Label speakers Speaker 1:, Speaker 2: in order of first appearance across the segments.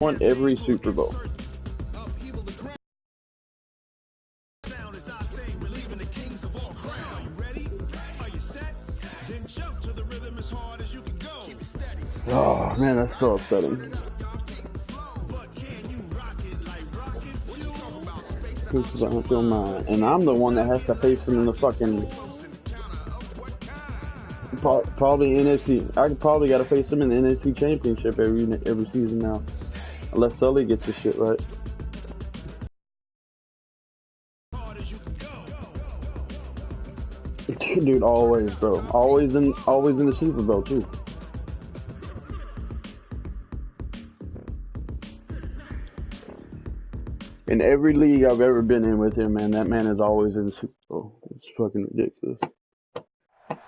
Speaker 1: Won every Super Bowl. Oh man, that's so upsetting. Because I don't feel mine, and I'm the one that has to face them in the fucking probably NFC. I probably got to face them in the NFC Championship every season now, unless Sully gets his shit right. Dude, always, bro, always in the Super Bowl too. In every league I've ever been in with him, man, that man is always in the Super Bowl. It's fucking ridiculous.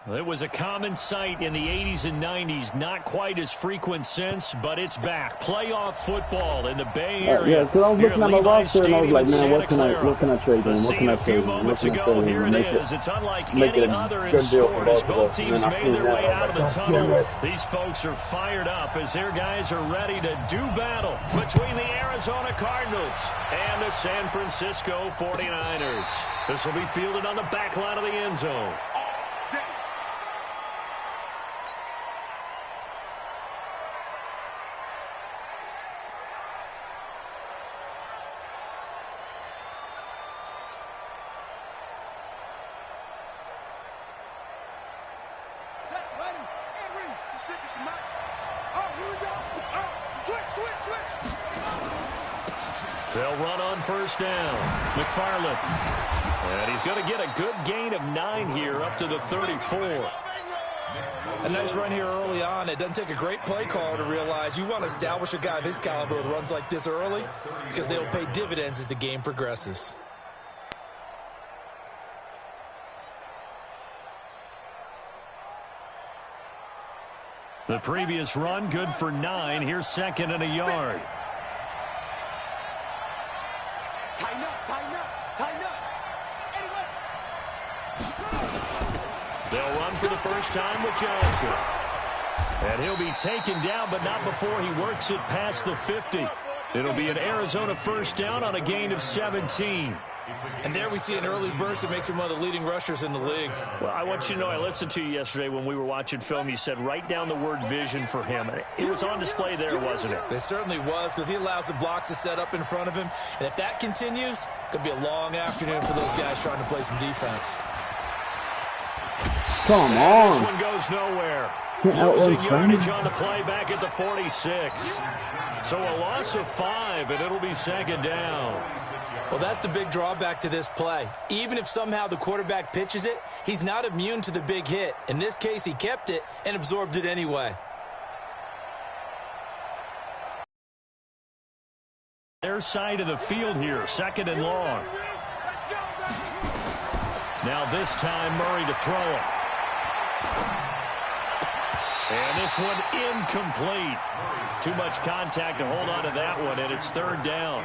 Speaker 2: Well, it was a common sight in the 80s and 90s, not quite as frequent since, but it's back. Playoff football in the Bay Area.
Speaker 1: Yeah, because I was looking at my roster and I was like, man, what can I trade him? What can I trade him?
Speaker 2: Moments ago, here it is. It's unlike any other in sport as both teams made their way out of the tunnel. These folks are fired up as their guys are ready to do battle between the Arizona Cardinals and the San Francisco 49ers. This will be fielded on the back line of the end zone. They'll run on first down. McFarland. And he's going to get a good gain of 9 here up to the 34.
Speaker 3: A nice run here early on. It doesn't take a great play caller to realize you want to establish a guy of his caliber with runs like this early because they'll pay dividends as the game progresses.
Speaker 2: The previous run, good for 9. Here's second and a yard.
Speaker 4: Tighten up. Anyway.
Speaker 2: They'll run for the first time with Johnson. And he'll be taken down, but not before he works it past the 50. It'll be an Arizona first down on a gain of 17.
Speaker 3: And there we see an early burst that makes him one of the leading rushers in the league.
Speaker 2: Well, I want you to know, I listened to you yesterday when we were watching film. You said write down the word vision for him. It was on display there, wasn't it?
Speaker 3: It certainly was, because he allows the blocks to set up in front of him. And if that continues, it could be a long afternoon for those guys trying to play some defense.
Speaker 1: Come on.
Speaker 2: This one goes nowhere. Losing yardage on the play back at the 46. So a loss of 5, and it'll be second down.
Speaker 3: Well, that's the big drawback to this play. Even if somehow the quarterback pitches it, he's not immune to the big hit. In this case, he kept it and absorbed it anyway.
Speaker 2: Their side of the field here, second and long. Now this time, Murray to throw it. And this one incomplete. Too much contact to hold on to that one, and it's third down.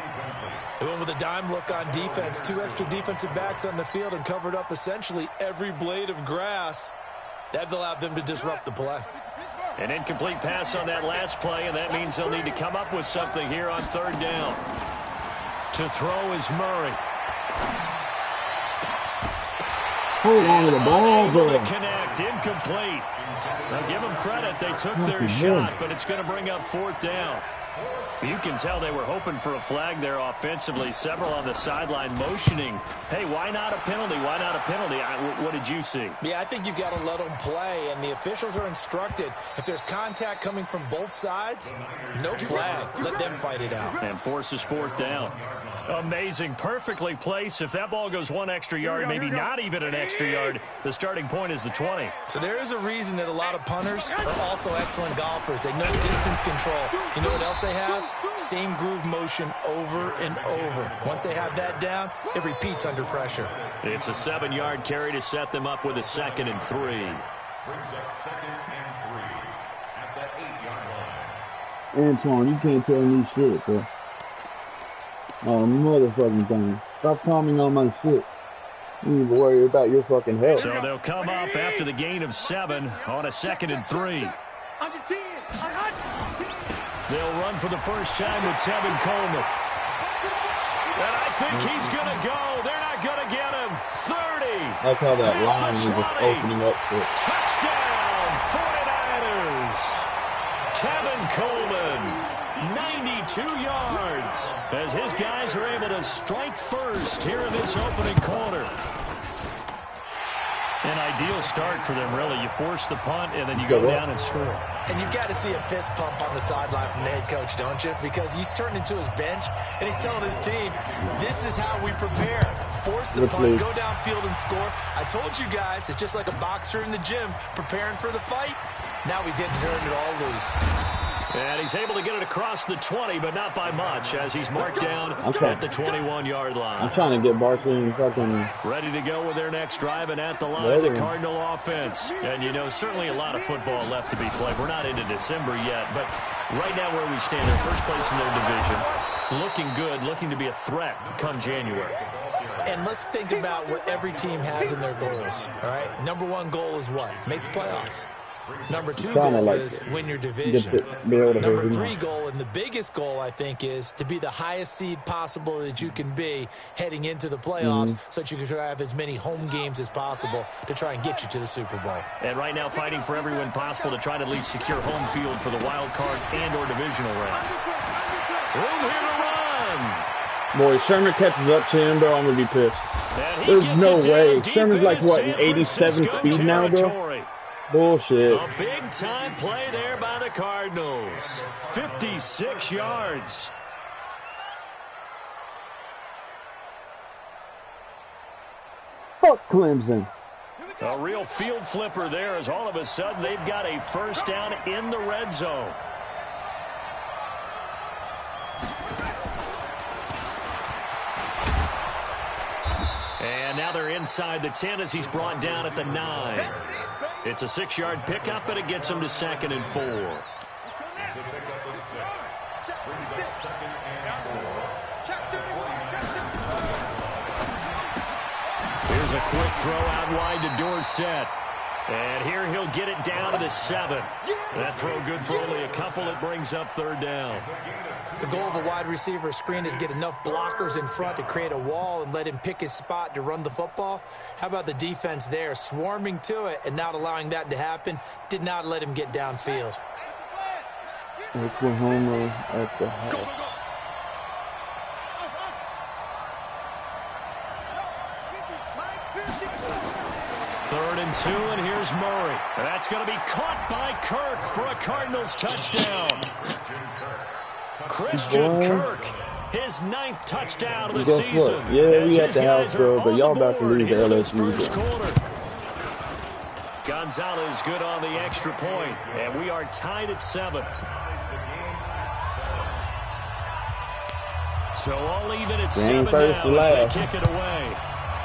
Speaker 3: They went with a dime look on defense. 2 extra defensive backs on the field and covered up essentially every blade of grass. That allowed them to disrupt the play.
Speaker 2: An incomplete pass on that last play, and that means they'll need to come up with something here on third down. To throw is Murray.
Speaker 1: Hold on to the ball, bro.
Speaker 2: Connect, incomplete. Now give them credit, they took their shot, but it's going to bring up fourth down. You can tell they were hoping for a flag there offensively. Several on the sideline motioning. Hey, why not a penalty? Why not a penalty? What did you see?
Speaker 3: Yeah, I think you've got to let them play, and the officials are instructed. If there's contact coming from both sides, no flag. Let them fight it out.
Speaker 2: And forces fourth down. Amazing. Perfectly placed. If that ball goes 1 extra yard, maybe not even an extra yard, the starting point is the 20.
Speaker 3: So there is a reason that a lot of punters are also excellent golfers. They know distance control. You know what else they have? Same groove motion over and over. Once they have that down, it repeats under pressure.
Speaker 2: It's a 7-yard carry to set them up with a 2nd and 3.
Speaker 5: Brings up 2nd and 3 at that 8-yard line.
Speaker 1: Antoine, you can't tell me shit, bro. Oh, motherfucking thing. Stop calling on my shit. You need to worry about your fucking health.
Speaker 2: So they'll come up after the gain of 7 on a 2nd and 3. They'll run for the first time with Tevin Coleman. And I think he's going to go. They're not going to get him. 30.
Speaker 1: That's how that line is just opening up for it.
Speaker 2: Touchdown, 49ers. Tevin Coleman, 92 yards, as his guys are able to strike first here in this opening quarter. An ideal start for them, really. You force the punt, and then you go down and score.
Speaker 3: And you've got to see a fist pump on the sideline from the head coach, don't you? Because he's turned into his bench, and he's telling his team, this is how we prepare. Force the punt, go downfield and score. I told you guys, it's just like a boxer in the gym preparing for the fight. Now we get to turn it all loose.
Speaker 2: And he's able to get it across the 20, but not by much, as he's marked down at the 21-yard line.
Speaker 1: I'm trying to get Barkley and fucking...
Speaker 2: Ready to go with their next drive, and at the line, the Cardinal offense. And, you know, certainly a lot of football left to be played. We're not into December yet, but right now where we stand, they're first place in their division. Looking good, looking to be a threat come January.
Speaker 3: And let's think about what every team has in their goals, all right? Number one goal is what? Make the playoffs. Number two goal is win your division. Number three goal, and the biggest goal, I think, is to be the highest seed possible that you can be heading into the playoffs so that you can have as many home games as possible to try and get you to the Super Bowl.
Speaker 2: And right now fighting for every win possible to try to at least secure home field for the wild card and or divisional round. Room here to run.
Speaker 1: Boy, Sherman catches up to him, bro. I'm going to be pissed. There's no way. Sherman's like, what, an 87 speed now, bro? Bullshit.
Speaker 2: A big-time play there by the Cardinals. 56 yards.
Speaker 1: Fuck Clemson.
Speaker 2: A real field flipper there, as all of a sudden they've got a first down in the red zone. And now they're inside the 10 as he's brought down at the 9. It's a 6-yard pickup, and it gets him to 2nd and 4. Here's a quick throw out wide to Dorsett. And here he'll get it down to the 7. That throw good for only a couple. It brings up 3rd down.
Speaker 3: The goal of a wide receiver screen is get enough blockers in front to create a wall and let him pick his spot to run the football. How about the defense there, swarming to it and not allowing that to happen? Did not let him get downfield.
Speaker 1: Oklahoma at the half.
Speaker 2: 3rd and 2, and here's Murray. That's going to be caught by Kirk for a Cardinals touchdown. Christian Kirk, his 9th touchdown of the season.
Speaker 1: What? Yeah, we at the house, bro, but y'all about to lose the LSU.
Speaker 2: Gonzalez good on the extra point, and we are tied at 7. So all even at 7 now as they kick it away.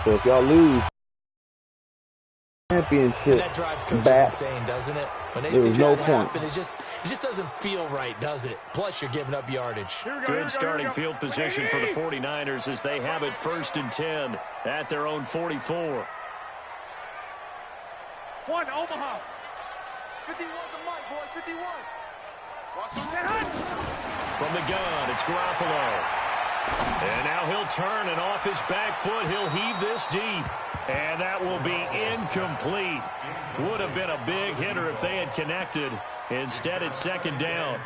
Speaker 1: So if y'all lose, championship,
Speaker 3: and that drives coaches insane, doesn't it? When they see that happen, it just doesn't feel right, does it? Plus, you're giving up yardage.
Speaker 2: Good starting field position for the 49ers as they have it 1st and 10 at their own 44.
Speaker 4: One, Omaha. 51 to Mike, boy, 51.
Speaker 2: From the gun, it's Garoppolo. And now he'll turn, and off his back foot, he'll heave this deep. And that will be incomplete. Would have been a big hitter if they had connected. Instead, it's 2nd down.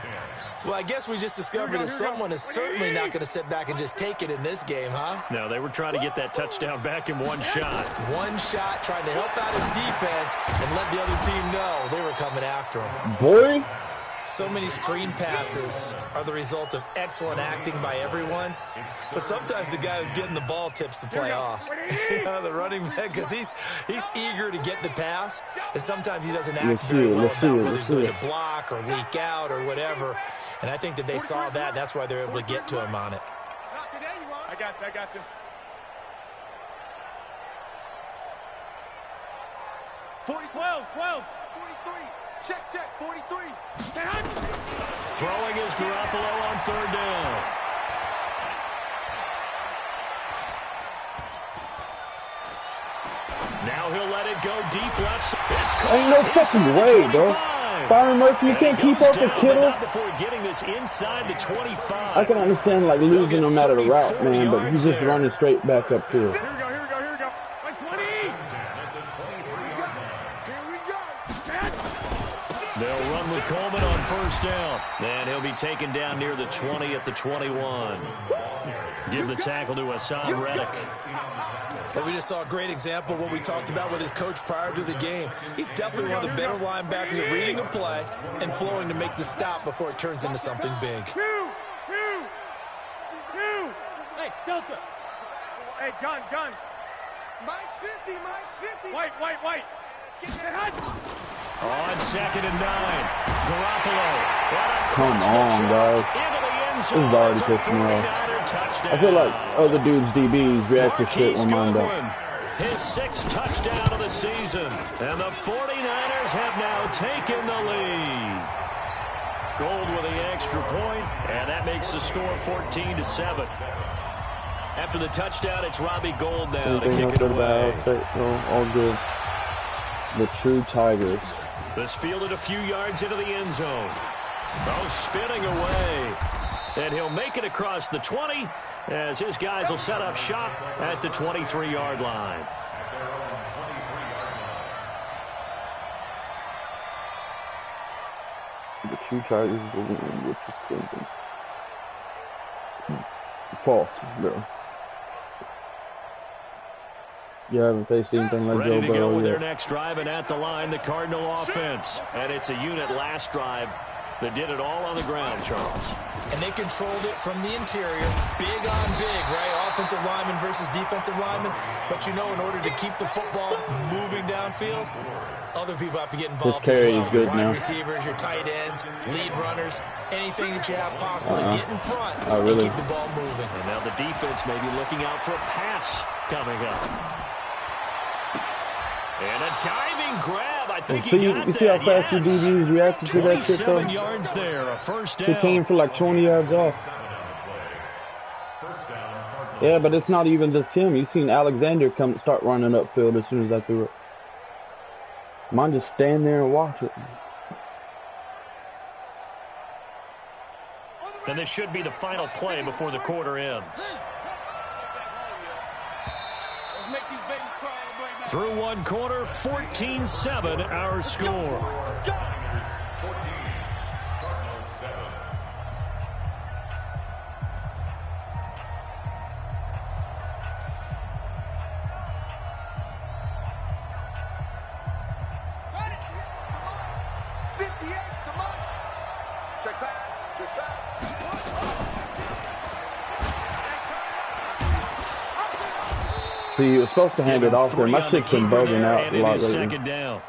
Speaker 3: Well, I guess we just discovered that someone is certainly not going to sit back and just take it in this game, huh?
Speaker 2: No, they were trying to get that touchdown back in one shot.
Speaker 3: One shot, trying to help out his defense and let the other team know they were coming after him.
Speaker 1: Boy.
Speaker 3: So many screen passes are the result of excellent acting by everyone, but sometimes the guy who's getting the ball tips the play off. The running back, because he's eager to get the pass, and sometimes he doesn't act very well about whether he's going to block or leak out or whatever. And I think that they saw that, and that's why they're able to get to him on it.
Speaker 4: I got you. 40, 12, 43. Check, 43.
Speaker 2: Throwing is Garoppolo on 3rd down. Now he'll let it go deep left. It's caught.
Speaker 1: Ain't no fucking way, bro.
Speaker 2: line.
Speaker 1: Byron Murphy, you can't keep up with Kittle.
Speaker 2: Before getting this inside the 25.
Speaker 1: I can understand like losing no matter the route, man, but he's just running straight back up field.
Speaker 4: Here we go. Like 20. Here we go.
Speaker 2: They'll run with Coleman on first down. And he'll be taken down near the 20 at the 21. Give the tackle to Hassan Reddick.
Speaker 3: Well, we just saw a great example of what we talked about with his coach prior to the game. He's definitely one of the better linebackers at reading a play and flowing to make the stop before it turns into something big.
Speaker 4: Two. Hey, Delta. Hey, gun. Mike's 50. White.
Speaker 2: On 2nd and 9. Garoppolo.
Speaker 1: Come on, guys. This is already pissing me off. I feel like other dudes' DBs react to shit when mine don't.
Speaker 2: His 6th touchdown of the season. And the 49ers have now taken the lead. Gold with the extra point, and that makes the score 14-7. After the touchdown, it's Robbie Gould now to kick it away.
Speaker 1: All good. The true Tigers.
Speaker 2: This fielded a few yards into the end zone. Oh, spinning away. And he'll make it across the 20 as his guys will set up shop at the 23-yard line.
Speaker 1: The true Tigers will win, which is Clemson. False, bro. You haven't faced anything like
Speaker 2: Ready
Speaker 1: Joe
Speaker 2: to go
Speaker 1: Burrow
Speaker 2: with
Speaker 1: yet.
Speaker 2: their next drive, and at the line, the Cardinal offense. And it's a unit last drive that did it all on the ground, Charles.
Speaker 3: And they controlled it from the interior. Big on big, right? Offensive lineman versus defensive lineman. But you know, in order to keep the football moving downfield, other people have to get involved as well.
Speaker 1: Is good
Speaker 3: Your wide
Speaker 1: now.
Speaker 3: receivers, your tight ends, lead runners, anything that you have possible to get in front and
Speaker 1: really.
Speaker 3: keep the ball moving.
Speaker 2: And now the defense may be looking out for a pass coming up. And a diving grab. I think he got
Speaker 1: you see how fast your DBs reacted to that shit, though?
Speaker 2: 27 yards there, a first down.
Speaker 1: He came for like 20 yards off. Yeah, but it's not even just him. You seen Alexander start running upfield as soon as I threw it. Mine just stand there and watch it.
Speaker 2: And this should be the final play before the quarter ends.
Speaker 4: Let's make these babies cry.
Speaker 2: Through one quarter, 14-7 our score.
Speaker 5: 14, Cardinals 7.
Speaker 4: Got it. 58 to Mike. Check back.
Speaker 1: See, you were supposed to hand it off there. My shit's been bugging out a lot lately.
Speaker 2: Second down.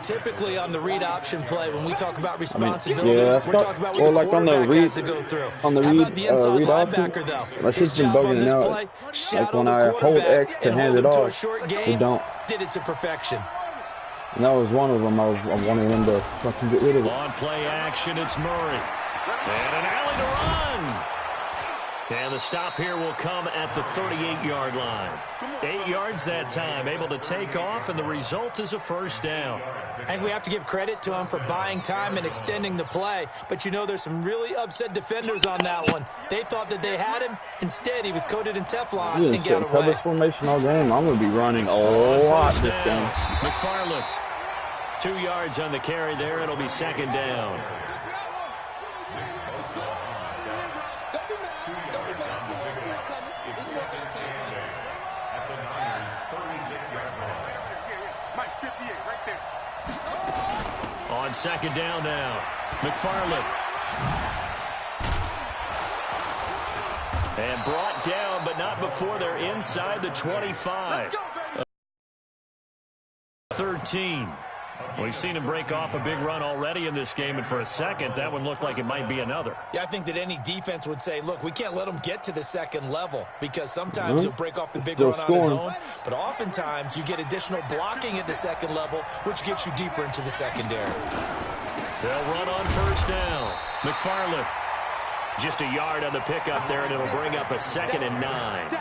Speaker 3: Typically on the read option play, when we talk about responsibilities,
Speaker 1: yeah,
Speaker 3: we're talking about what
Speaker 1: well,
Speaker 3: the
Speaker 1: like on the
Speaker 3: quarterback
Speaker 1: read,
Speaker 3: has to go through.
Speaker 1: on the
Speaker 3: How
Speaker 1: read,
Speaker 3: about the inside
Speaker 1: read option,
Speaker 3: linebacker, though?
Speaker 1: my
Speaker 3: His
Speaker 1: shit's been
Speaker 3: job on
Speaker 1: bugging
Speaker 3: this
Speaker 1: out.
Speaker 3: play,
Speaker 1: Like
Speaker 3: shadow
Speaker 1: when
Speaker 3: the
Speaker 1: I hold
Speaker 3: quarterback
Speaker 1: X to
Speaker 3: and
Speaker 1: hand
Speaker 3: hold
Speaker 1: it
Speaker 3: him to a
Speaker 1: off,
Speaker 3: short
Speaker 1: we
Speaker 3: game.
Speaker 1: don't.
Speaker 3: Did it to perfection.
Speaker 1: And that was one of them. I wanted him to fucking get rid of it.
Speaker 2: On play action, it's Murray. And an alley to run. And the stop here will come at the 38-yard line. 8 yards that time, able to take off, and the result is a first down.
Speaker 3: I think we have to give credit to him for buying time and extending the play. But you know, there's some really upset defenders on that one. They thought that they had him. Instead, he was coated in Teflon and got away.
Speaker 1: Coverage formation all game. I'm going to be running a lot this game.
Speaker 2: McFarland, 2 yards on the carry there. It'll be second down. On second down now, McFarland. And brought down, but not before they're inside the 25. 13. We've seen him break off a big run already in this game, and for a second, that one looked like it might be another.
Speaker 3: Yeah, I think that any defense would say, look, we can't let him get to the second level because sometimes he'll break off the big run on his own, but oftentimes you get additional blocking at the second level, which gets you deeper into the secondary.
Speaker 2: They'll run on first down. McFarland. Just a yard on the pickup there, and it'll bring up a 2nd and 9.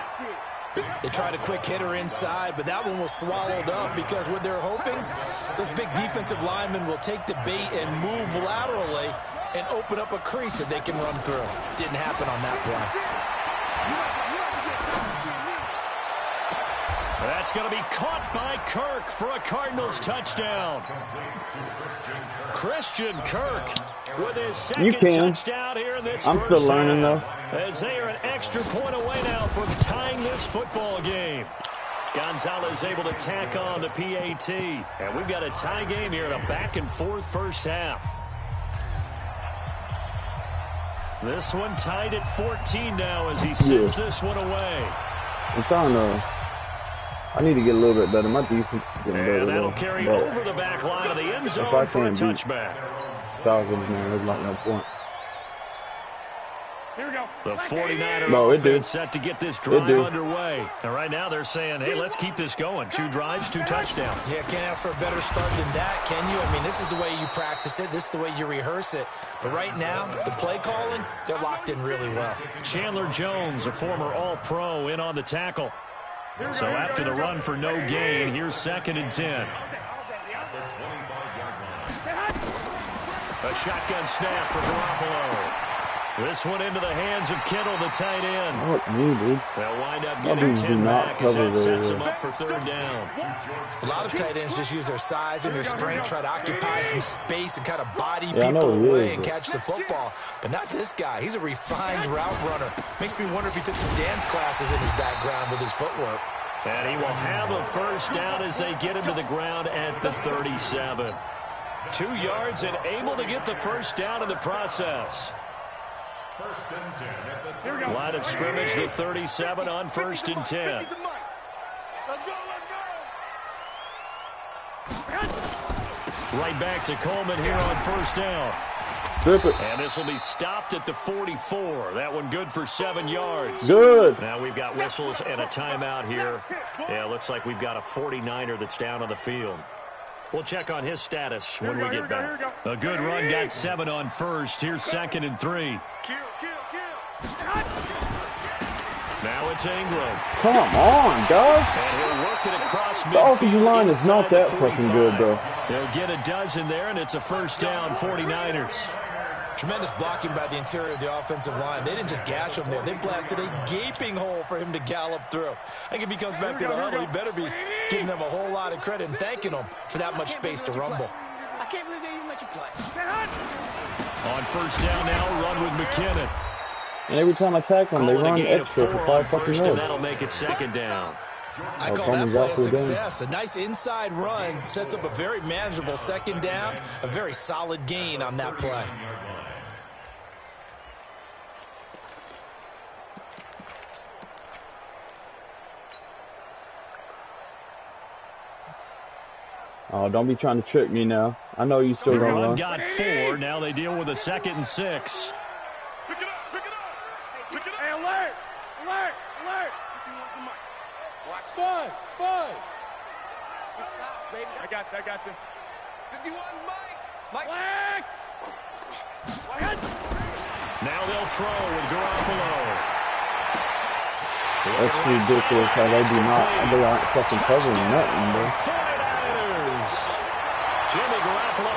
Speaker 3: They tried a quick hitter inside, but that one was swallowed up because what they're hoping, those big defensive linemen will take the bait and move laterally and open up a crease that they can run through. Didn't happen on that play.
Speaker 2: That's going to be caught by Kirk for a Cardinals touchdown. Christian Kirk with his second touchdown here in this first half.
Speaker 1: I'm still learning, though.
Speaker 2: As they are an extra point away now from tying this football game. Gonzalez able to tack on the PAT. And we've got a tie game here in a back-and-forth first half. This one tied at 14 now as he sends this one away.
Speaker 1: I'm trying to... I need to get a little bit better. My defense is getting better.
Speaker 2: And that'll carry over the back line of the end zone for a touchback.
Speaker 1: Falcons, man, there's like no point.
Speaker 2: Here we go. The 49er offense set to get this drive underway. And right now they're saying, hey, let's keep this going. 2 drives, 2 touchdowns.
Speaker 3: Yeah, can't ask for a better start than that, can you? I mean, this is the way you practice it. This is the way you rehearse it. But right now, the play calling, they're locked in really well.
Speaker 2: Chandler Jones, a former All-Pro, in on the tackle. So after the run for no gain, here's 2nd and 10. A shotgun snap for Garoppolo. This one into the hands of Kittle, the tight end.
Speaker 1: What me, dude?
Speaker 2: They'll wind up getting 10 back as that sets them up for 3rd down.
Speaker 3: A lot of tight ends just use their size and their strength, try to occupy some space and kind of body people away and catch the football. But not this guy. He's a refined route runner. Makes me wonder if he took some dance classes in his background with his footwork.
Speaker 2: And he will have a first down as they get him to the ground at the 37. 2 yards and able to get the first down in the process. Line of scrimmage, the 37 on 1st and 10. Right back to Coleman here on 1st down. And this will be stopped at the 44. That one good for 7 yards.
Speaker 1: Good.
Speaker 2: Now we've got whistles and a timeout here. Yeah, looks like we've got a 49er that's down on the field. We'll check on his status when we get back. A good run, got 7 on 1st. Here's 2nd and 3. Now it's Ingram.
Speaker 1: Come on, guys.
Speaker 2: And he'll work it across midfield.
Speaker 1: The offensive line is not that fucking good, bro.
Speaker 2: They'll get a dozen there, and it's a first down, 49ers.
Speaker 3: Tremendous blocking by the interior of the offensive line. They didn't just gash him there. They blasted a gaping hole for him to gallop through. I think if he comes back to the huddle, he better be giving them a whole lot of credit and thanking them for that much space to rumble.
Speaker 4: I can't believe they even let you play.
Speaker 2: On first down now, run with McKinnon.
Speaker 1: And every time I tackle them, they run extra for 5 fucking yards.
Speaker 2: And that'll make it 2nd down.
Speaker 3: I call that play a success. A nice inside run sets up a very manageable 2nd down. A very solid gain on that play.
Speaker 1: Oh, don't be trying to trick me now. I know you still don't run.
Speaker 2: Got 4. Now they deal with a 2nd and 6.
Speaker 4: Pick it up, pick it up. Pick it up. Hey, alert, alert, alert. Watch. Bud. I got you. 51, Mike.
Speaker 2: Now they'll throw with Garoppolo.
Speaker 1: That's ridiculous how they aren't fucking covering nothing, bro.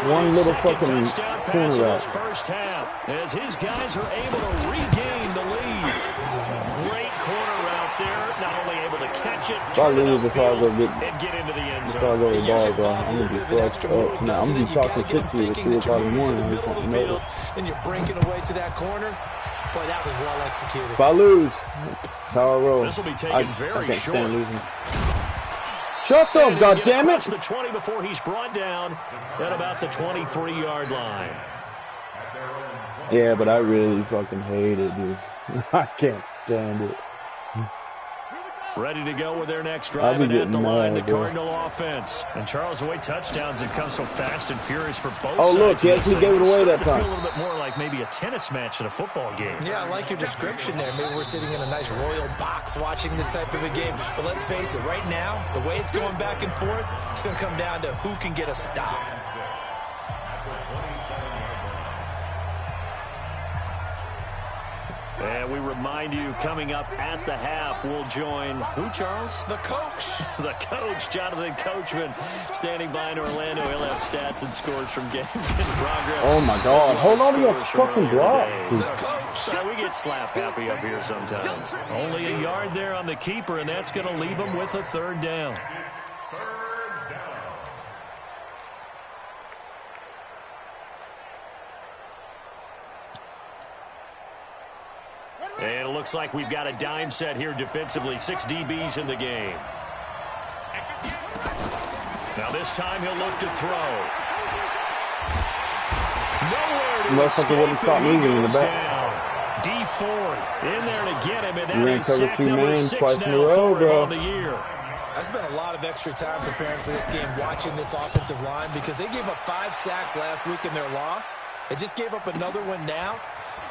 Speaker 1: One little fucking corner out.
Speaker 2: First half, as his guys are able to regain the lead. Great corner route there, not only able to catch it,
Speaker 1: If I lose, if I go
Speaker 2: get into the end zone.
Speaker 1: If I go to the ball, bro, I'm gonna be fucked up. Now I'm gonna be talking shit to you at 2 o'clock in the morning. I fucking know it.
Speaker 3: And you're breaking away to that corner. Boy, that was well executed.
Speaker 1: If I lose, that's how I roll.
Speaker 2: This will be taken very
Speaker 1: can't
Speaker 2: short.
Speaker 1: stand losing. Shut up, goddammit!
Speaker 2: The 20 before he's brought down at about the 23-yard line.
Speaker 1: Yeah, but I really fucking hate it, dude. I can't stand it.
Speaker 2: Ready to go with their next drive, and at the line, the Cardinal offense. And Charles, the way touchdowns have come so fast and furious for both sides.
Speaker 1: Oh, look, he actually gave it away that time.
Speaker 2: Feel a little bit more like maybe a tennis match in a football game.
Speaker 3: Yeah, I like your description there. Maybe we're sitting in a nice royal box watching this type of a game. But let's face it, right now, the way it's going back and forth, it's going to come down to who can get a stop.
Speaker 2: And we remind you, coming up at the half, we'll join who, Charles?
Speaker 3: The coach.
Speaker 2: The coach, Jonathan Coachman, standing by in Orlando. He'll have stats and scores from games in progress.
Speaker 1: Oh, my God. Hold on to your fucking block.
Speaker 2: The coach. We get slap happy up here sometimes. Only a yard there on the keeper, and that's going to leave him with a third down. And it looks like we've got a dime set here defensively. 6 DBs in the game. Now this time he'll look to throw. Nowhere to
Speaker 1: Motherfucker wouldn't stop moving in the back.
Speaker 2: D Ford in there to get him, and
Speaker 1: You
Speaker 2: that
Speaker 1: ain't
Speaker 2: is
Speaker 1: covered
Speaker 2: sack
Speaker 1: 2
Speaker 2: number
Speaker 1: man
Speaker 2: 6
Speaker 1: twice in a
Speaker 2: now
Speaker 1: row,
Speaker 2: for him
Speaker 1: bro.
Speaker 2: on the year.
Speaker 3: I spent a lot of extra time preparing for this game, watching this offensive line, because they gave up 5 sacks last week in their loss. They just gave up another one now.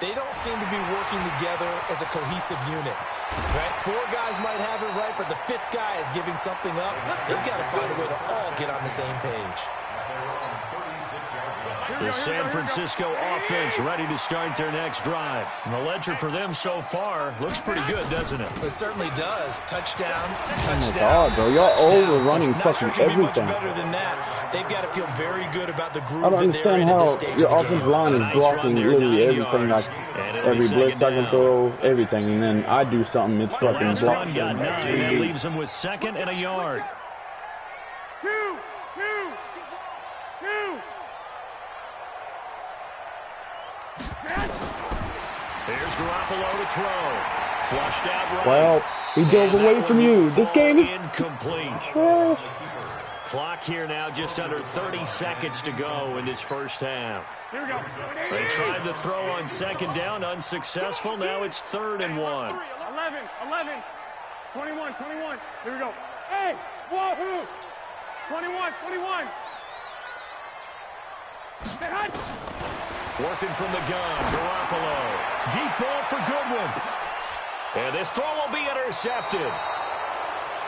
Speaker 3: They don't seem to be working together as a cohesive unit. Right? 4 guys might have it right, but the 5th guy is giving something up. They've got to find a way to all get on the same page.
Speaker 2: The San Francisco offense ready to start their next drive. And the ledger for them so far looks pretty good, doesn't it?
Speaker 3: It certainly does. Touchdown,
Speaker 1: Oh
Speaker 3: touchdown.
Speaker 1: my God, bro. Y'all overrunning fucking everything.
Speaker 3: Much better than that. They've got to feel very good about the groove
Speaker 1: I don't
Speaker 3: that they're in
Speaker 1: understand
Speaker 3: at this
Speaker 1: how
Speaker 3: stage
Speaker 1: your
Speaker 3: of the
Speaker 1: offensive
Speaker 3: game.
Speaker 1: line is
Speaker 2: Nice
Speaker 1: blocking
Speaker 2: run there,
Speaker 1: literally
Speaker 2: 9
Speaker 1: everything,
Speaker 2: yards.
Speaker 1: like
Speaker 2: And it'll be
Speaker 1: every blitz
Speaker 2: second
Speaker 1: I can
Speaker 2: down.
Speaker 1: throw, everything, and then I do something, it's fucking
Speaker 2: Last
Speaker 1: blocked.
Speaker 2: run got 9. That leaves them with 2nd and a yard.
Speaker 4: 2.
Speaker 2: Here's Garoppolo to throw. Flushed out right.
Speaker 1: Well, he dove
Speaker 2: And
Speaker 1: away
Speaker 2: that
Speaker 1: from
Speaker 2: one
Speaker 1: you.
Speaker 2: will
Speaker 1: This
Speaker 2: fall
Speaker 1: game is...
Speaker 2: incomplete.
Speaker 1: Oh.
Speaker 2: Clock here now, just under 30 seconds to go in this first half.
Speaker 4: Here we go.
Speaker 2: They tried to throw on 2nd down, unsuccessful. Now it's 3rd and 1.
Speaker 4: 11. 21. Here we go. Hey, wahoo! 21. Hey, hot.
Speaker 2: Working from the gun, Garoppolo. Deep ball for Goodwin. And this throw will be intercepted.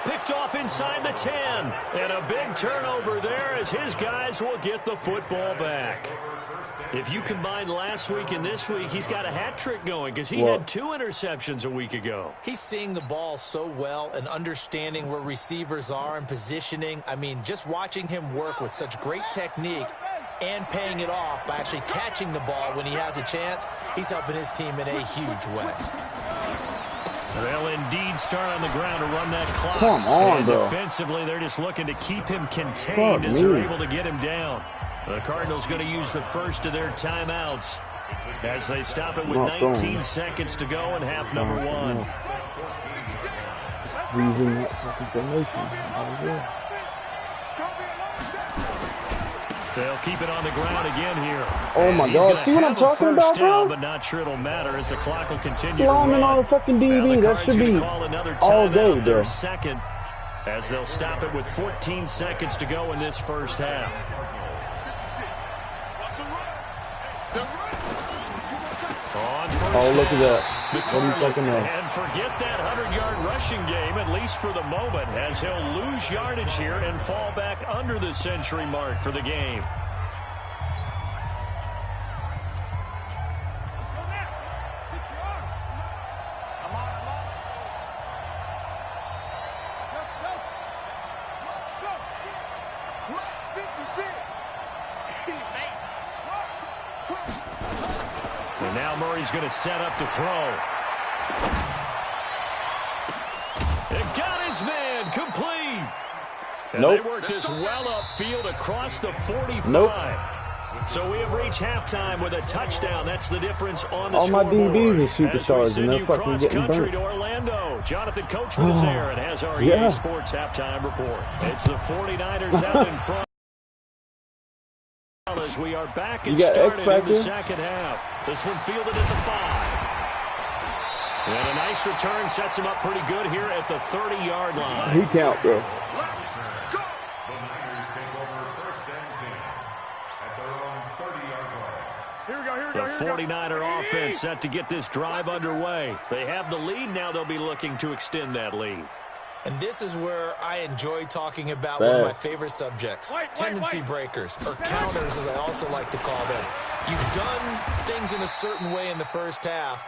Speaker 2: Picked off inside the 10. And a big turnover there as his guys will get the football back. If you combine last week and this week, he's got a hat trick going because he had 2 interceptions a week ago.
Speaker 3: He's seeing the ball so well and understanding where receivers are and positioning. I mean, just watching him work with such great technique and paying it off by actually catching the ball when he has a chance, he's helping his team in a huge way.
Speaker 2: They'll indeed start on the ground to run that clock.
Speaker 1: Come on,
Speaker 2: and
Speaker 1: bro.
Speaker 2: Defensively, they're just looking to keep him contained as they're able to get him down. The Cardinals going to use the first of their timeouts as they stop it with 19 seconds to go in half number 1.
Speaker 1: Using that fucking formation.
Speaker 2: They'll keep it on the ground again here.
Speaker 1: Oh my God, see what I'm talking about, bro?
Speaker 2: But not sure it'll matter as the clock will continue.
Speaker 1: Lineman on the fucking DB, that should be all day, bro.
Speaker 2: 2nd as they'll stop it with 14 seconds to go in this first half.
Speaker 1: Oh, look at that. What do you fucking know?
Speaker 2: And forget that 100-yard rushing game, at least for the moment, as he'll lose yardage here and fall back under the century mark for the game. And now Murray's going to set up to throw. It got his man complete. And
Speaker 1: Nope.
Speaker 2: they worked this well upfield across the 45.
Speaker 1: Nope.
Speaker 2: So we have reached halftime with a touchdown. That's the difference on the
Speaker 1: All my
Speaker 2: scoreboard.
Speaker 1: DBs are
Speaker 2: As we
Speaker 1: superstars, and
Speaker 2: send
Speaker 1: they're
Speaker 2: you
Speaker 1: fucking
Speaker 2: cross
Speaker 1: getting
Speaker 2: country
Speaker 1: burnt.
Speaker 2: to Orlando. Jonathan Coachman is there and has our EA Sports halftime report. It's the 49ers out in front. As we are back and started in the second half. This one fielded at the 5. And a nice return sets him up pretty good here at the 30-yard line.
Speaker 1: He count, bro.
Speaker 5: The Niners take over 1st and 10 at their own 30-yard line.
Speaker 4: Here we go.
Speaker 2: The 49er offense set to get this drive underway. They have the lead. Now they'll be looking to extend that lead.
Speaker 3: And this is where I enjoy talking about one of my favorite subjects, tendency breakers, or counters as I also like to call them. You've done things in a certain way in the first half,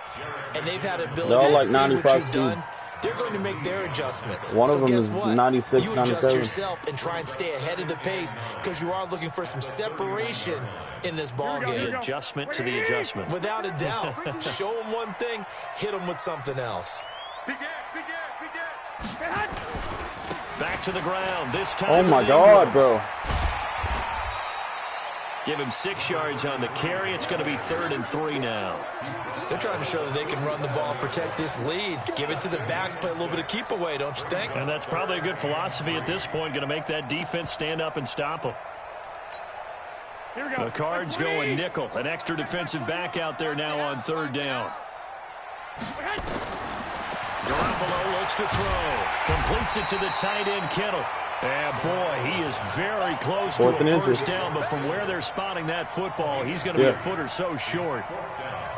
Speaker 3: and they've had ability
Speaker 1: They're all
Speaker 3: to
Speaker 1: like
Speaker 3: see what
Speaker 1: 95
Speaker 3: you've done. They're going to make their adjustments.
Speaker 1: One of
Speaker 3: so
Speaker 1: them
Speaker 3: guess
Speaker 1: is
Speaker 3: what?
Speaker 1: 96,
Speaker 3: You adjust
Speaker 1: 97.
Speaker 3: yourself and try and stay ahead of the pace because you are looking for some separation in this ball game.
Speaker 2: The adjustment to the adjustment.
Speaker 3: Without a doubt. Show them one thing, hit them with something else.
Speaker 2: Back to the ground. This time.
Speaker 1: Oh my God, bro.
Speaker 2: Give him 6 yards on the carry. It's going to be 3rd and 3 now.
Speaker 3: They're trying to show that they can run the ball, protect this lead. Give it to the backs, play a little bit of keep away, don't you think?
Speaker 2: And that's probably a good philosophy at this point. Going to make that defense stand up and stop them. The Cards going nickel. An extra defensive back out there now on 3rd down. Garoppolo looks to throw. Completes it to the tight end, Kittle. And boy, he is very close to a first down, but from where they're spotting that football, he's going to be a foot or so short.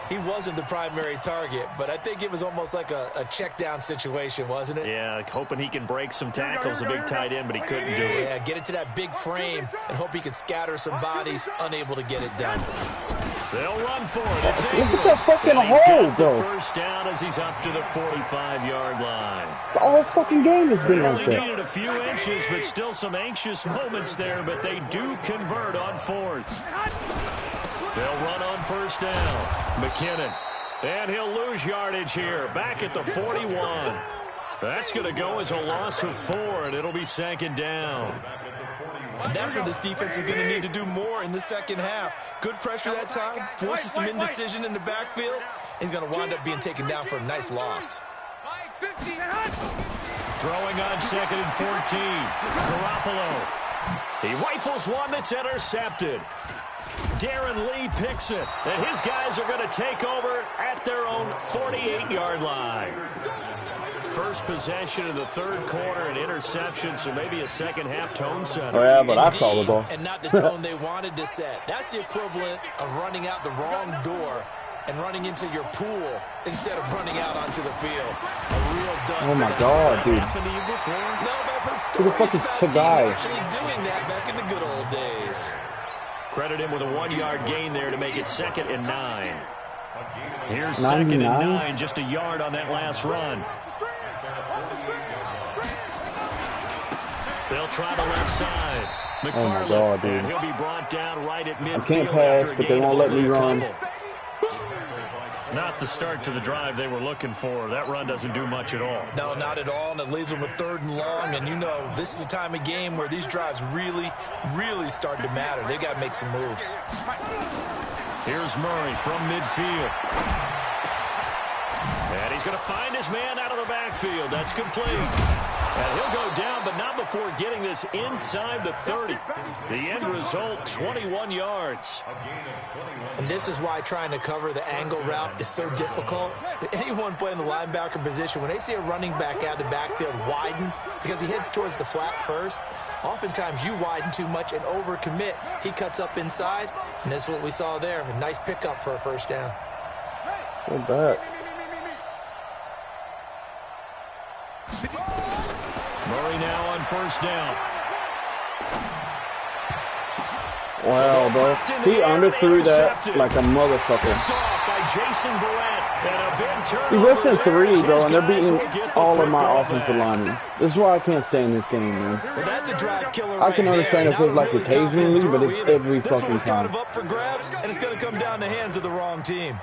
Speaker 3: He wasn't the primary target, but I think it was almost like a check down situation, wasn't it?
Speaker 2: Yeah, hoping he can break some tackles, a big tight end, but he couldn't do it.
Speaker 3: Yeah, get it to that big frame and hope he can scatter some bodies, unable to get it done.
Speaker 2: They'll run for it. It's
Speaker 1: Look at that fucking hole, bro.
Speaker 2: First down as he's up to the 45-yard line.
Speaker 1: The whole fucking game has been like
Speaker 2: Only
Speaker 1: that.
Speaker 2: needed a few inches, but still some anxious moments there, but they do convert on 4th. They'll run on first down. McKinnon. And he'll lose yardage here. Back at the 41. That's going to go as a loss of 4, and it'll be 2nd down.
Speaker 3: And that's where this defense is going to need to do more in the second half. Good pressure that time, forces some indecision in the backfield. He's going to wind up being taken down for a nice loss.
Speaker 2: Throwing on 2nd and 14. Garoppolo. He rifles one that's intercepted. Darren Lee picks it, and his guys are going to take over at their own 48-yard line. First possession of the 3rd quarter, an interception, so maybe a second-half tone setter.
Speaker 1: Oh, yeah, but I saw the ball.
Speaker 3: And not the tone they wanted to set. That's the equivalent of running out the wrong door and running into your pool instead of running out onto the field. A real dud.
Speaker 1: Oh, my God, dude.
Speaker 3: Happened to you before? No, but I've heard
Speaker 1: Who the fuck
Speaker 3: stories
Speaker 1: is
Speaker 3: about teams
Speaker 1: Tagai?
Speaker 3: actually doing that back in the good old days.
Speaker 2: Credit him with a 1-yard gain there to make it 2nd and 9. Here's
Speaker 1: 99?
Speaker 2: 2nd and 9, just a yard on that last run. They'll try the left side. McFarland,
Speaker 1: oh my God, dude.
Speaker 2: and he'll be brought down right at midfield.
Speaker 1: I can't pass, but they won't let me run.
Speaker 2: Not the start to the drive they were looking for. That run doesn't do much at all.
Speaker 3: No, not at all, and it leaves them with 3rd and long. And you know, this is the time of game where these drives really, really start to matter. They got to make some moves.
Speaker 2: Here's Murray from midfield. And he's going to find his man out of the backfield. That's complete. And he'll go down, but not before getting this inside the 30. The end result, 21 yards.
Speaker 3: And this is why trying to cover the angle route is so difficult. Anyone playing the linebacker position, when they see a running back out of the backfield widen because he heads towards the flat first, oftentimes you widen too much and overcommit. He cuts up inside, and that's what we saw there. A nice pickup for a first down.
Speaker 1: Go back.
Speaker 2: Murray now on first down.
Speaker 1: Wow, bro. He underthrew that like a motherfucker. He's less than 3, bro, and they're beating all of my offensive linemen. This is why I can't stay in this game, man.
Speaker 3: Well, that's a drive killer
Speaker 1: I can
Speaker 3: right
Speaker 1: understand
Speaker 3: there.
Speaker 1: if it's like
Speaker 3: Not a really
Speaker 1: occasionally,
Speaker 3: confident
Speaker 1: but
Speaker 3: throw
Speaker 1: it's
Speaker 3: either.
Speaker 1: every
Speaker 3: This
Speaker 1: fucking
Speaker 3: one's kind
Speaker 1: time.
Speaker 3: of up for grabs, and it's going to come down the hands of the wrong team.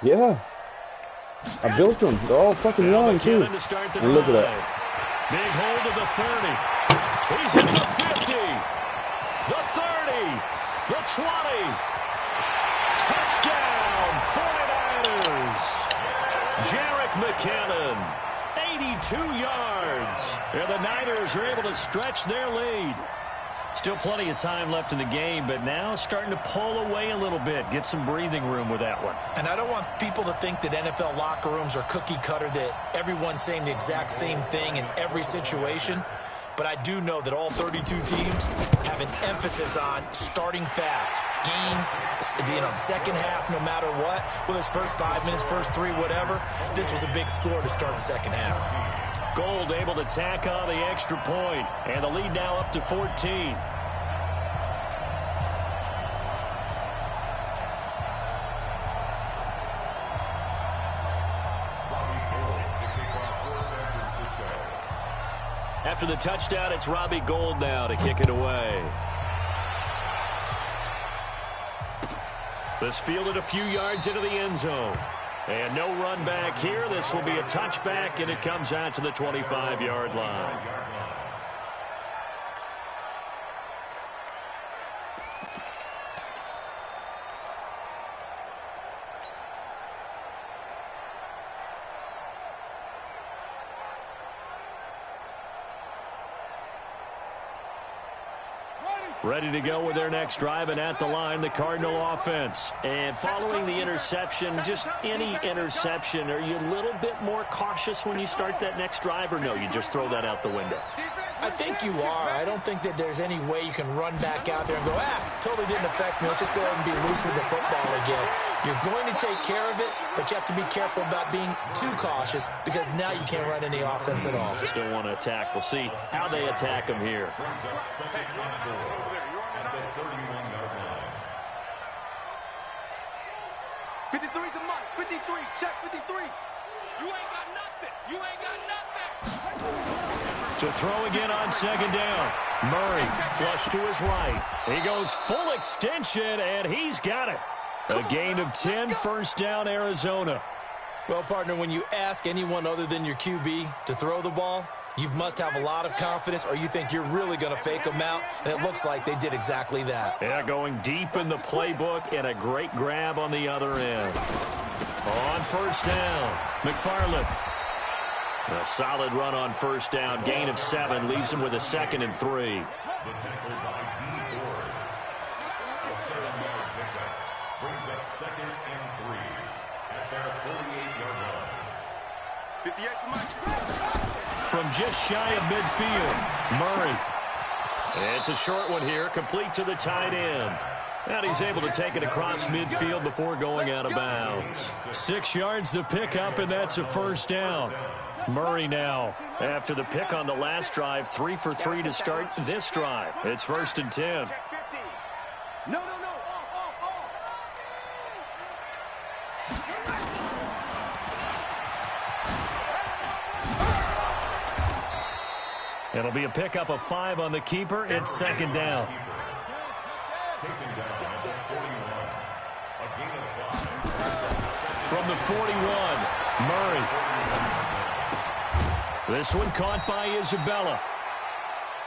Speaker 1: Yeah. I built them. They're all fucking young, too. And look at that.
Speaker 2: Big hold of the 30. He's at the 50. The 30. The 20. Touchdown, 49ers. Jerick McKinnon, 82 yards. And the Niners are able to stretch their lead. Still plenty of time left in the game, but now starting to pull away a little bit. Get some breathing room with that one.
Speaker 3: And I don't want people to think that NFL locker rooms are cookie cutter, that everyone's saying the exact same thing in every situation. But I do know that all 32 teams have an emphasis on starting fast. Second half, no matter what. Whether it's first 5 minutes, first 3, whatever. This was a big score to start the second half.
Speaker 2: Gold able to tack on the extra point, and the lead now up to 14. after the touchdown, it's Robbie Gould now to kick it away. This fielded a few yards into the end zone. And no run back here. This will be a touchback, and it comes out to the 25-yard line. Ready to go with their next drive, and at the line, the Cardinal offense. And following the interception, just any interception, are you a little bit more cautious when you start that next drive, or no, you just throw that out the window?
Speaker 3: I think you are. I don't think that there's any way you can run back out there and go, totally didn't affect me. Let's just go ahead and be loose with the football again. You're going to take care of it, but you have to be careful about being too cautious because now you can't run any offense at all.
Speaker 2: Just don't want to attack. We'll see how they attack them here.
Speaker 4: 53's the mark. 53. Check 53. You ain't got nothing. You ain't got nothing.
Speaker 2: To throw again on second down. Murray flush to his right. He goes full extension, and he's got it. A gain of 10, first down, Arizona.
Speaker 3: Well, partner, when you ask anyone other than your QB to throw the ball, you must have a lot of confidence, or you think you're really going to fake them out, and it looks like they did exactly that.
Speaker 2: Yeah, going deep in the playbook, and a great grab on the other end. On first down, McFarland. A solid run on first down, gain of 7, leaves him with a 2nd and 3.
Speaker 5: The tackle by D. Ford. A 7-yard pickup brings up 2nd and 3 at their 48-yard line.
Speaker 4: 58 for Mike.
Speaker 2: From just shy of midfield, Murray. It's a short one here, complete to the tight end. And he's able to take it across midfield before going out of bounds. 6 yards the pickup, and that's a first down. Murray now, after the pick on the last drive, 3 for 3 to start this drive. It's 1st and 10.
Speaker 4: No.
Speaker 2: It'll be a pickup of 5 on the keeper. It's 2nd down. From the 41, Murray. This one caught by Isabella.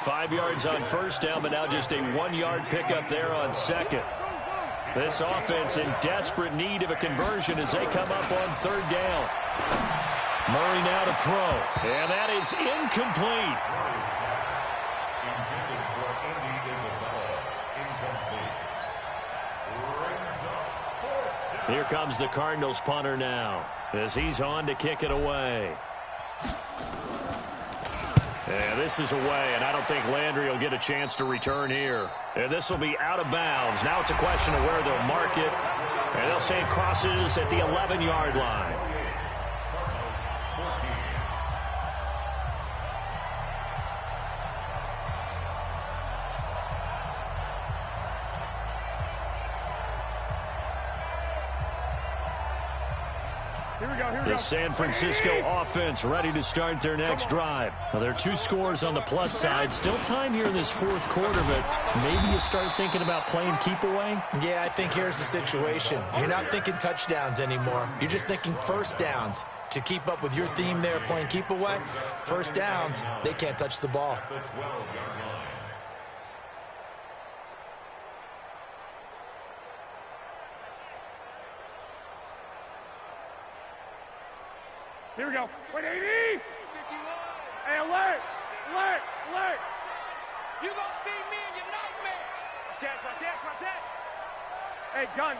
Speaker 2: 5 yards on first down, but now just a 1-yard pickup there on 2nd. This offense in desperate need of a conversion as they come up on 3rd down. Murray now to throw, and that is incomplete. Here comes the Cardinals punter now as he's on to kick it away. And this is away, and I don't think Landry will get a chance to return here. And this will be out of bounds. Now it's a question of where they'll mark it. And they'll say it crosses at the 11-yard line. The San Francisco offense ready to start their next drive. Well, there are 2 scores on the plus side. Still time here in this 4th quarter, but maybe you start thinking about playing keep away?
Speaker 3: Yeah, I think here's the situation. You're not thinking touchdowns anymore. You're just thinking first downs. To keep up with your theme there, playing keep away, first downs, they can't touch the ball.
Speaker 4: Here we go. Wait, 80! Hey, alert! Alert! Alert! You gonna see me in your nightmare! Watch that! Hey, gun!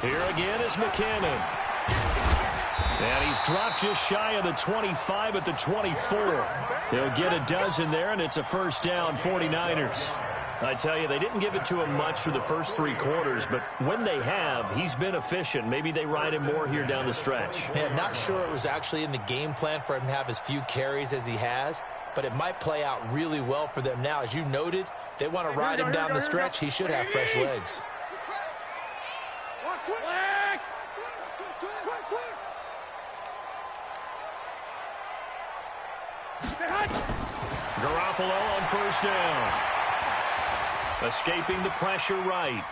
Speaker 2: Here again is McCannon. And he's dropped just shy of the 25 at the 24. He'll get a dozen there, and it's a first down, 49ers. I tell you, they didn't give it to him much for the first 3 quarters, but when they have, he's been efficient. Maybe they ride him more here down the stretch.
Speaker 3: Yeah, not sure it was actually in the game plan for him to have as few carries as he has, but it might play out really well for them now. As you noted, if they want to ride him down the stretch, he should have fresh legs.
Speaker 2: Garoppolo on first down. Escaping the pressure right.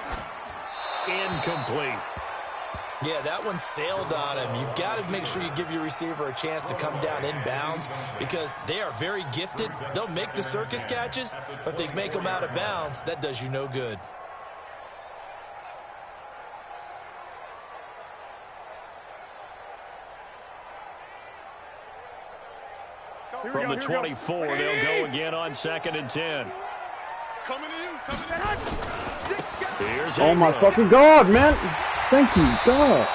Speaker 2: Incomplete.
Speaker 3: Yeah, that one sailed on him. You've got to make sure you give your receiver a chance to come down inbounds because they are very gifted. They'll make the circus catches, but if they make them out of bounds, that does you no good.
Speaker 2: From the 24, they'll go again on 2nd and 10. Here's
Speaker 1: oh my fucking God, man. Thank you, God.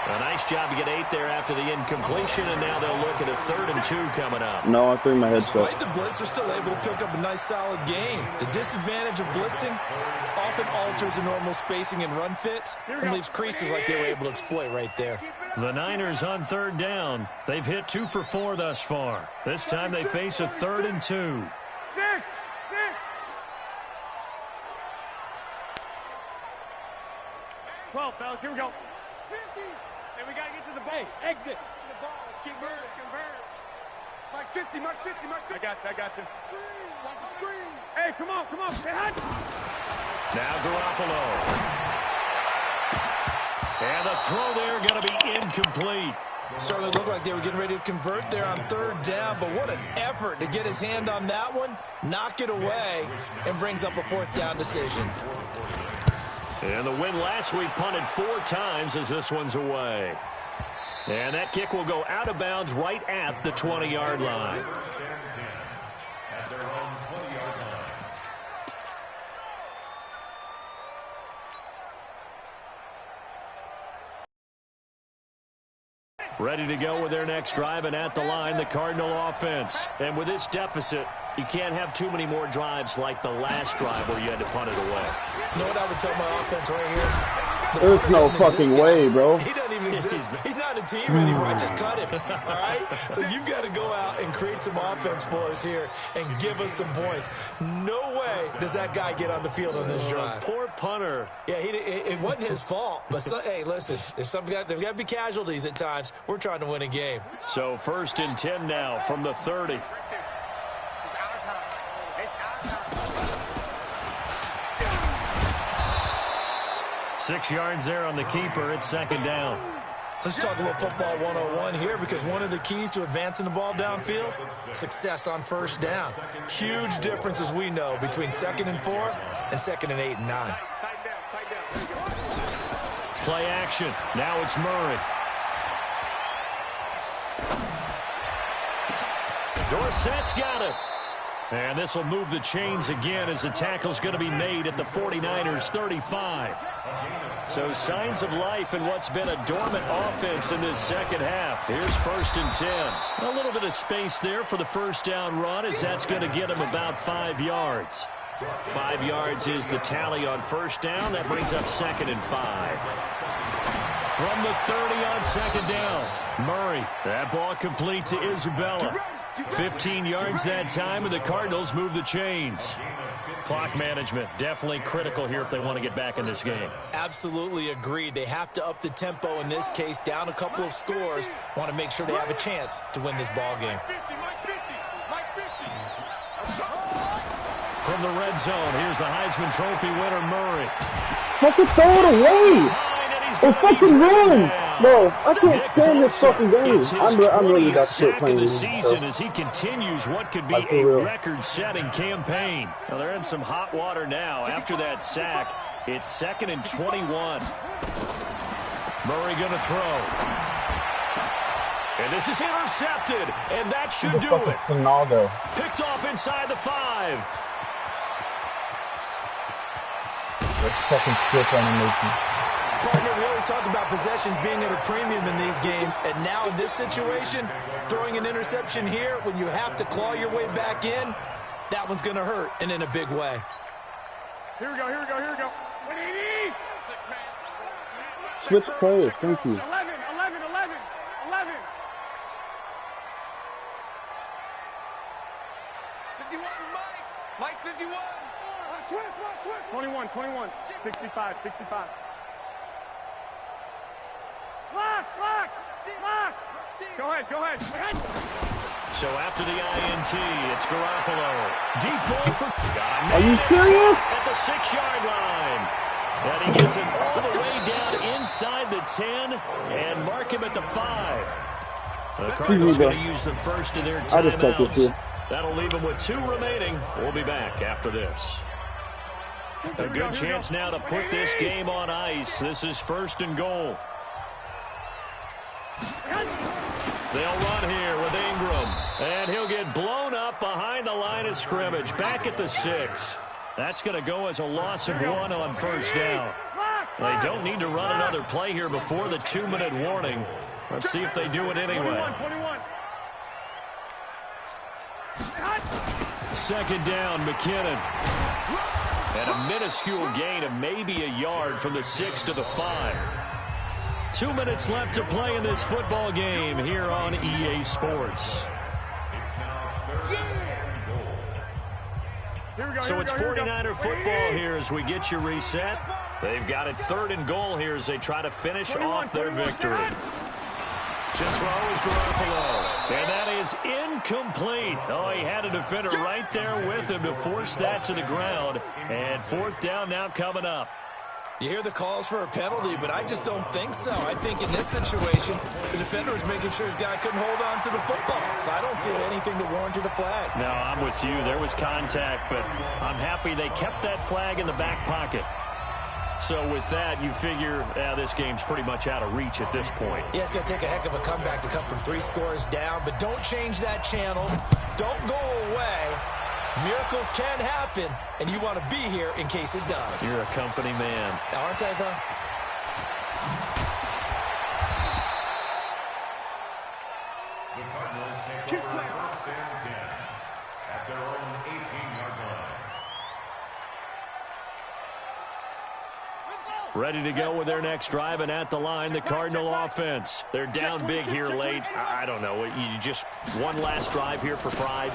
Speaker 2: A nice job to get 8 there after the incompletion, and now they'll look at a 3rd and 2 coming up.
Speaker 1: No, I threw my head stuck.
Speaker 3: Despite the blitz, they're still able to pick up a nice solid gain. The disadvantage of blitzing often alters the normal spacing and run fits and leaves creases like they were able to exploit right there.
Speaker 2: The Niners on 3rd down. They've hit 2 for 4 thus far. This time they face a 3rd and 2.
Speaker 4: 12, fellas, here we go. 50. And we got to get to the ball. Hey, exit. To the ball. Let's keep moving. Convert. Max 50, Max 50, Max 50. I got you. Screen. Watch the screen. Hey, come on. Hey, hot.
Speaker 2: Now Garoppolo. And the throw there going to be incomplete.
Speaker 3: Certainly looked like they were getting ready to convert there on 3rd down, but what an effort to get his hand on that one, knock it away, and brings up a 4th down decision.
Speaker 2: And the win last week punted 4 times as this one's away. And that kick will go out of bounds right at the 20-yard line.
Speaker 5: At their own 20-yard line.
Speaker 2: Ready to go with their next drive, and at the line, the Cardinal offense. And with this deficit, you can't have too many more drives like the last drive where you had to punt it away.
Speaker 3: You know what I would tell my offense right here?
Speaker 1: There's no fucking way, bro.
Speaker 3: He doesn't even exist. He's not a team anymore. I just cut him. All right? So you've got to go out and create some offense for us here and give us some points. No way does that guy get on the field on this drive.
Speaker 2: Poor punter.
Speaker 3: Yeah, it wasn't his fault. But, hey, listen, there's got to be casualties at times. We're trying to win a game.
Speaker 2: So 1st and 10 now from the 30.
Speaker 4: It's our time. It's our time.
Speaker 2: 6 yards there on the keeper. It's 2nd down.
Speaker 3: Let's talk a little football 101 here because one of the keys to advancing the ball downfield, success on 1st down. Huge difference, as we know, between 2nd and 4 and 2nd and 8 and 9.
Speaker 2: Play action. Now it's Murray. Dorsett's got it. And this will move the chains again as the tackle's going to be made at the 49ers 35. So signs of life in what's been a dormant offense in this second half. Here's 1st and 10. A little bit of space there for the 1st down run as that's going to get him about 5 yards. 5 yards is the tally on 1st down. That brings up 2nd and 5. From the 30 on 2nd down, Murray. That ball complete to Isabella. 15 yards that time, and the Cardinals move the chains. Clock management definitely critical here if they want to get back in this game.
Speaker 3: Absolutely agreed. They have to up the tempo in this case, down a couple of scores. Want to make sure they have a chance to win this ball game.
Speaker 2: From the red zone, here's the Heisman Trophy winner, Murray.
Speaker 1: Fucking throw it away! Or fucking run! Bro, I can't stand this fucking game. I'm really got to quit playing
Speaker 2: this season as he continues what could be a record-setting campaign. Well, they're in some hot water now. After that sack, it's 2nd and 21. Murray going to throw. And this is intercepted, and that should do it.
Speaker 1: Ronaldo.
Speaker 2: Picked off inside the 5.
Speaker 1: That's fucking stiff animation.
Speaker 3: Partner, we always talk about possessions being at a premium in these games, and now in this situation, throwing an interception here when you have to claw your way back in, that one's going to hurt, and in a big way.
Speaker 4: Here we go. 180!
Speaker 1: Switch players, thank you.
Speaker 4: 11. 51, Mike 51. Swiss. 21. 65. Lock. Go ahead.
Speaker 2: So after the INT, it's Garoppolo. Deep ball for...
Speaker 1: Are you serious?
Speaker 2: At the 6-yard line. And he gets it all the way down inside the 10 and mark him at the 5. The Cardinals going to use the first of their timeouts. That'll leave them with 2 remaining. We'll be back after this. A good chance now to put this game on ice. This is 1st and goal. They'll run here with Ingram. And he'll get blown up behind the line of scrimmage. Back at the 6. That's going to go as a loss of 1 on 1st down. They don't need to run another play here before the 2-minute warning. Let's see if they do it anyway. 2nd down, McKinnon. And a minuscule gain of maybe a yard from the 6 to the 5. 2 minutes left to play in this football game here on EA Sports. So it's 49er football here as we get you reset. They've got it 3rd and goal here as they try to finish off their victory. Just throws Garoppolo. And that is incomplete. Oh, he had a defender right there with him to force that to the ground. And 4th down now coming up.
Speaker 3: You hear the calls for a penalty, but I just don't think so. I think in this situation, the defender was making sure his guy couldn't hold on to the football. So I don't see anything to warrant the flag.
Speaker 2: No, I'm with you. There was contact, but I'm happy they kept that flag in the back pocket. So with that, you figure this game's pretty much out of reach at this point.
Speaker 3: Yeah, it's going to take a heck of a comeback to come from 3 scores down, but don't change that channel. Don't go away. Miracles can happen, and you want to be here in case it does.
Speaker 2: You're a company man.
Speaker 3: Aren't I, though?
Speaker 5: The Cardinals take over 1st and 10 at their own 18-yard line.
Speaker 2: Ready to go with their next drive, and at the line, the Cardinal offense. They're down big here late. I don't know. You just one last drive here for pride.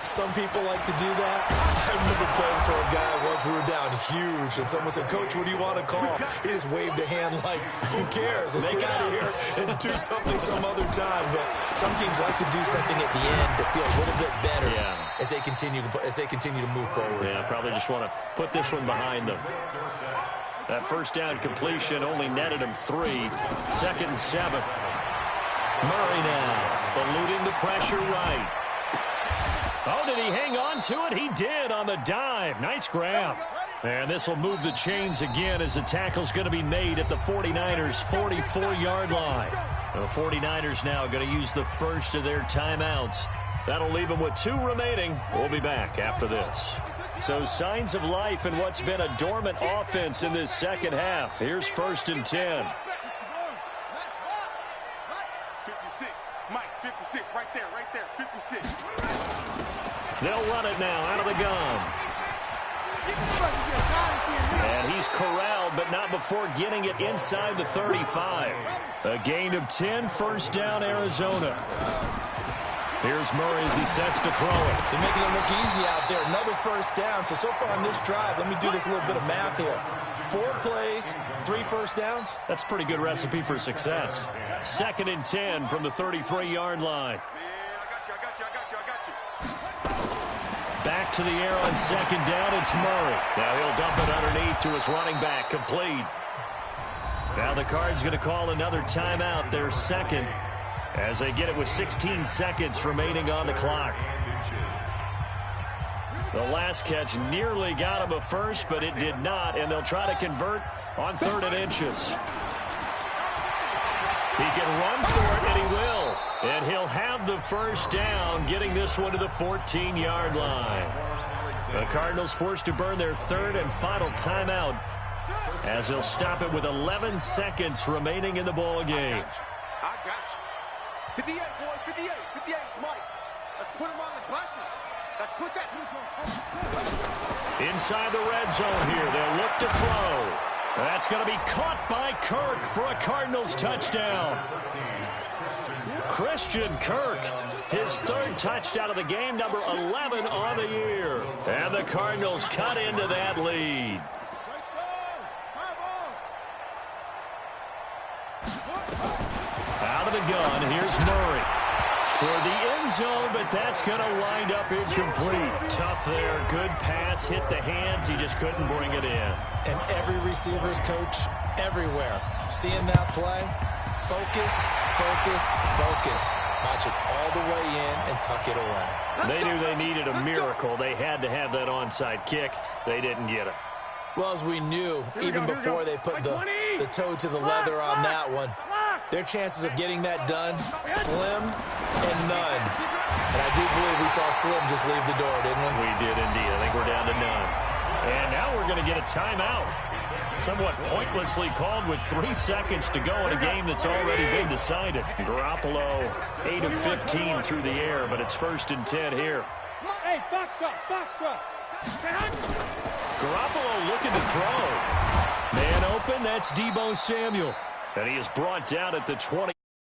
Speaker 3: Some people like to do that. I remember playing for a guy once. We were down huge, and someone said, "Coach, what do you want to call?" He just waved a hand like, who cares? Let's get out of here and do something some other time. But some teams like to do something at the end to feel a little bit better as they continue to move forward.
Speaker 2: Yeah, probably just want to put this one behind them. That 1st down completion only netted him 3. 2nd and 7. Murray now eluding the pressure right. Oh, did he hang on to it? He did on the dive. Nice grab. And this will move the chains again as the tackle's going to be made at the 49ers' 44-yard line. The 49ers now going to use the first of their timeouts. That'll leave them with 2 remaining. We'll be back after this. So signs of life in what's been a dormant offense in this 2nd half. Here's 1st and 10.
Speaker 4: 56. Mike, 56. Right there. 56.
Speaker 2: They'll run it now out of the gun. And he's corralled, but not before getting it inside the 35. A gain of 10, 1st down, Arizona. Here's Murray as he sets to throw it.
Speaker 3: They're making it look easy out there. Another 1st down. So far on this drive, let me do this little bit of math here. 4 plays, 3 1st downs.
Speaker 2: That's a pretty good recipe for success. 2nd and 10 from the 33-yard line. Back to the air on 2nd down, it's Murray. Now he'll dump it underneath to his running back, complete. Now the Cards going to call another timeout, their 2nd, as they get it with 16 seconds remaining on the clock. The last catch nearly got him a first, but it did not, and they'll try to convert on 3rd and inches. He can run for it, and he will. And he'll have the 1st down, getting this one to the 14-yard line. The Cardinals forced to burn their 3rd and final timeout as they'll stop it with 11 seconds remaining in the ball game.
Speaker 4: I got you. 58, boys, 58, 58, Mike. Let's put him on the buses. Let's put that.
Speaker 2: Inside the red zone here, they'll look to throw. That's going to be caught by Kirk for a Cardinals touchdown. Christian Kirk, his 3rd touchdown of the game, number 11 on the year. And the Cardinals cut into that lead. Out of the gun. Here's Murray. For the end zone, but that's going to wind up incomplete. Tough there. Good pass. Hit the hands. He just couldn't bring it in.
Speaker 3: And every receiver's coach everywhere. Seeing that play, focus, focus, focus. Watch it all the way in and tuck it away.
Speaker 2: They knew they needed a miracle. They had to have that onside kick. They didn't get it.
Speaker 3: Well, as we knew, even before they put the toe to the leather on that one, their chances of getting that done, slim and none. And I do believe we saw Slim just leave the door, didn't we?
Speaker 2: We did indeed. I think we're down to none. And now we're going to get a timeout. Somewhat pointlessly called with 3 seconds to go in a game that's already been decided. Garoppolo, 8 of 15 through the air, but it's 1st and 10 here.
Speaker 4: Hey, box truck.
Speaker 2: Garoppolo looking to throw. Man open, that's Deebo Samuel. And he is brought down at the 20.